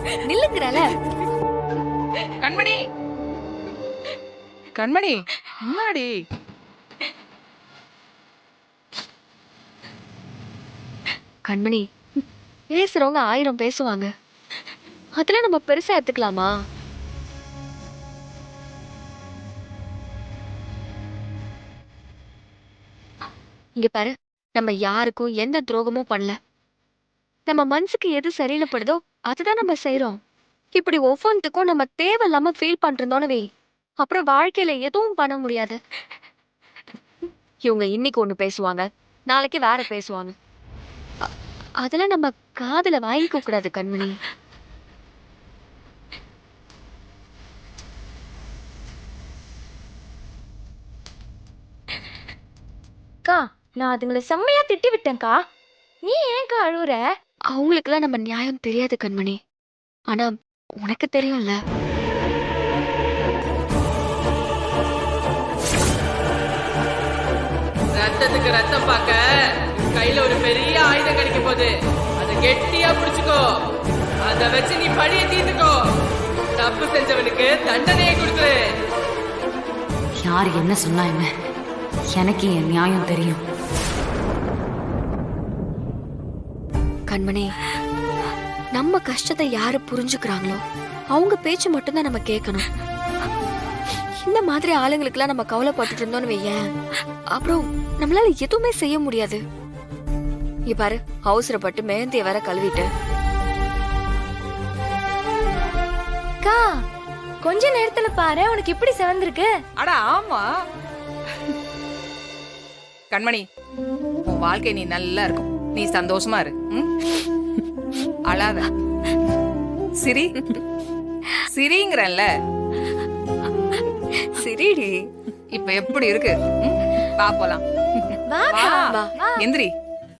நில்லுங்கறல. கண்மணி கண்மணி முன்னாடி கண்மணி, பேசுறவங்க 1000 பேசுவாங்க. அதெல்லாம் நம்ம பெருசா எடுத்துக்கலாமா? இங்க பாரு, நம்ம யாருக்கும் எந்த துரோகமும் பண்ணல. நம்ம மனசுக்கு எது சரின்னு படுதோ அதுதான் நம்ம செய்றோம். இப்படி ஒவ்வொன்றுக்கும் நம்ம தேவையில்லாம ஃபீல் பண்றோம்னு வை, அப்புறம் வாழ்க்கையில எதுவும் பண்ண முடியாது. இவங்க இன்னைக்கு ஒண்ணு பேசுவாங்க, நாளைக்கு வேற பேசுவாங்க. அ- அதெல்லாம் நம்ம காதுல வாங்கிக்க கூடாது கண்மணி. அக்கா, நான் அதுங்களை செம்மையா திட்டி விட்டேன்க்கா. நீ ஏன்க்கா அழுவுற? அவங்களுக்கெல்லாம் நம்ம நியாயம் தெரியாது கண்மணி. ஆனா உனக்கு தெரியும்ல. ரத்தத்துக்கு ரத்தம் பார்க்க கையில ஒரு பெரிய ஆயுதம் கிடைக்க போகுது. அதை கெட்டியா பிடிச்சுக்கோ. அதை வச்சு நீ பழிய தீர்த்துக்கோ. தப்பு செஞ்சவனுக்கு தண்டனையை கொடுத்துரு. யார் என்ன சொன்னா என்ன, எனக்கு என் நியாயம் தெரியும். கண்மணி, நம்ம கஷ்டத்தை யாரு புரிஞ்சுக்கிறாங்களோ அவங்க பேச்சு மட்டும்தான் நம்ம கேட்கணும். இந்த மாதிரி ஆளுங்களுக்கெல்லாம் நம்ம கவலைப்பட்டுட்டு இருந்தோம்னு வையேன், அப்புறம் நம்மளால எதுவுமே செய்ய முடியாது. இங்க பாரு, அவசரப்பட்டு மேந்திய வேற கழுவிட்டு. அக்கா, கொஞ்ச நேரத்துல பாரு உனக்கு இப்படி சிவந்திருக்கு. அட ஆமா கண்மணி, உன் வாழ்க்கை நீ நல்லா இருக்கும். நீ சந்தோஷமா இரு. ம்? அழாத. சிரி சிரிங்கிறல்ல. சரிடி. இப்ப எப்படி இருக்கு? ம்? வா போலாம். வாக்கா, வா. வா. எந்திரி.